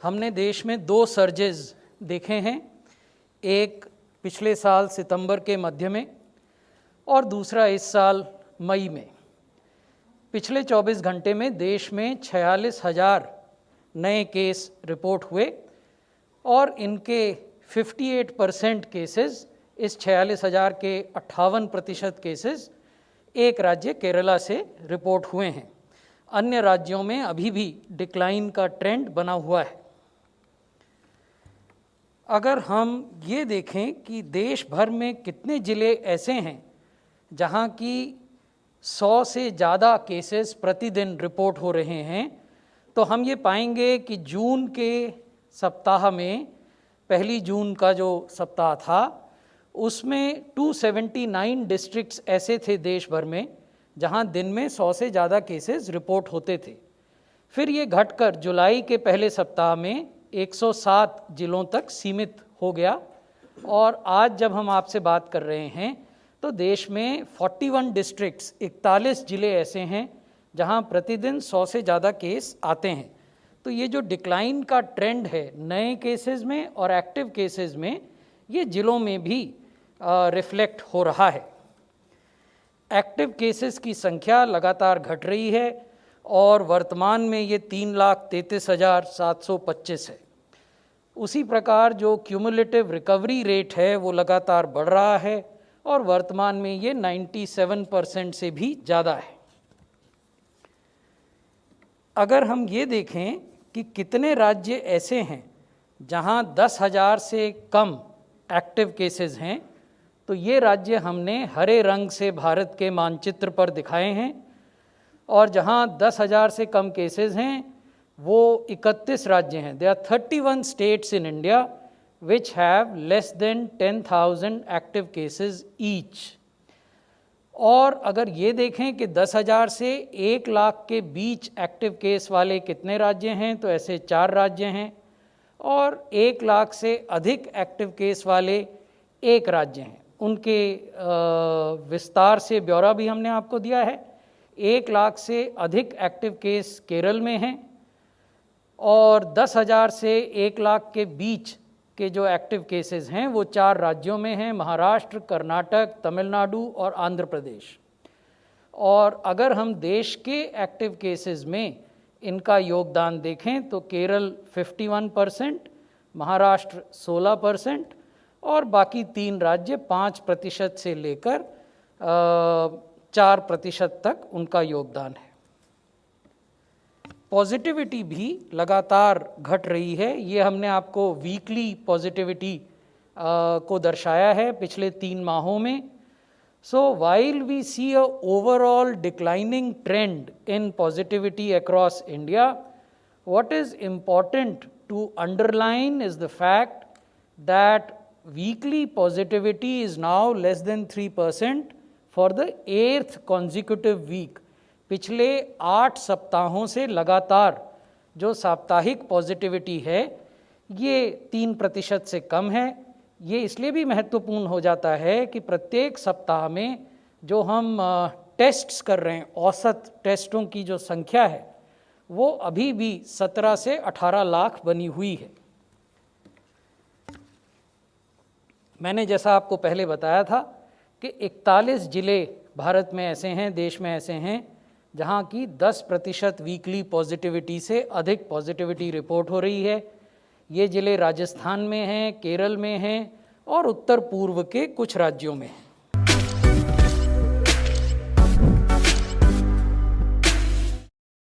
हमने देश में 2 सर्जेस देखे हैं, एक पिछले साल सितंबर के मध्य में और दूसरा इस साल मई में। पिछले 24 घंटे में देश में 46,000 नए केस रिपोर्ट हुए और इनके 58% केसेस, इस 46,000 के 58% केसेस एक राज्य केरला से रिपोर्ट हुए हैं। अन्य राज्यों में अभी भी डिक्लाइन का ट्रेंड बना हुआ है। अगर हम ये देखें कि देश भर में कितने ज़िले ऐसे हैं जहाँ की 100 से ज़्यादा केसेस प्रतिदिन रिपोर्ट हो रहे हैं, तो हम ये पाएंगे कि जून के सप्ताह में, पहली जून का जो सप्ताह था, उसमें 279 डिस्ट्रिक्ट्स ऐसे थे देश भर में जहां दिन में 100 से ज़्यादा केसेस रिपोर्ट होते थे। फिर ये घटकर जुलाई के पहले सप्ताह में 107 जिलों तक सीमित हो गया और आज जब हम आपसे बात कर रहे हैं तो देश में 41 डिस्ट्रिक्ट्स, 41 ज़िले ऐसे हैं जहां प्रतिदिन 100 से ज़्यादा केस आते हैं। तो ये जो डिक्लाइन का ट्रेंड है नए केसेस में और एक्टिव केसेस में, ये ज़िलों में भी रिफ्लेक्ट हो रहा है। एक्टिव केसेस की संख्या लगातार घट रही है और वर्तमान में ये 3,33,725 है। उसी प्रकार जो क्यूमुलेटिव रिकवरी रेट है वो लगातार बढ़ रहा है और वर्तमान में ये 97% से भी ज़्यादा है। अगर हम ये देखें कि कितने राज्य ऐसे हैं जहां 10,000 से कम एक्टिव केसेस हैं, तो ये राज्य हमने हरे रंग से भारत के मानचित्र पर दिखाए हैं और जहां 10,000 से कम केसेस हैं वो 31 राज्य हैं। There are 31 states in India which have less than 10,000 active cases each। और अगर ये देखें कि 10,000 से 1 लाख के बीच एक्टिव केस वाले कितने राज्य हैं, तो ऐसे 4 राज्य हैं और 1 लाख से अधिक एक्टिव केस वाले 1 राज्य हैं। उनके विस्तार से ब्यौरा भी हमने आपको दिया है। 1 लाख से अधिक एक्टिव केस केरल में हैं और 10,000 से 1 लाख के बीच के जो एक्टिव केसेस हैं वो 4 राज्यों में हैं, महाराष्ट्र, कर्नाटक, तमिलनाडु और आंध्र प्रदेश। और अगर हम देश के एक्टिव केसेस में इनका योगदान देखें तो केरल 51%, महाराष्ट्र 16% और बाकी 3 राज्य 5% से लेकर 4% तक उनका योगदान है। पॉजिटिविटी भी लगातार घट रही है। ये हमने आपको वीकली पॉजिटिविटी को दर्शाया है पिछले 3 माहों में। So while we see a overall declining trend in positivity across India, what is important to underline is the fact that weekly positivity is now less than 3% for the 8th consecutive week। पिछले 8 सप्ताहों से लगातार जो साप्ताहिक positivity है ये 3% से कम है। ये इसलिए भी महत्वपूर्ण हो जाता है कि प्रत्येक सप्ताह में जो हम टेस्ट्स कर रहे हैं, औसत टेस्टों की जो संख्या है वो अभी भी 17 से 18 लाख बनी हुई है। मैंने जैसा आपको पहले बताया था कि 41 ज़िले भारत में ऐसे हैं, देश में ऐसे हैं जहां की 10% वीकली पॉजिटिविटी से अधिक पॉजिटिविटी रिपोर्ट हो रही है। ये ज़िले राजस्थान में हैं, केरल में हैं और उत्तर पूर्व के कुछ राज्यों में हैं।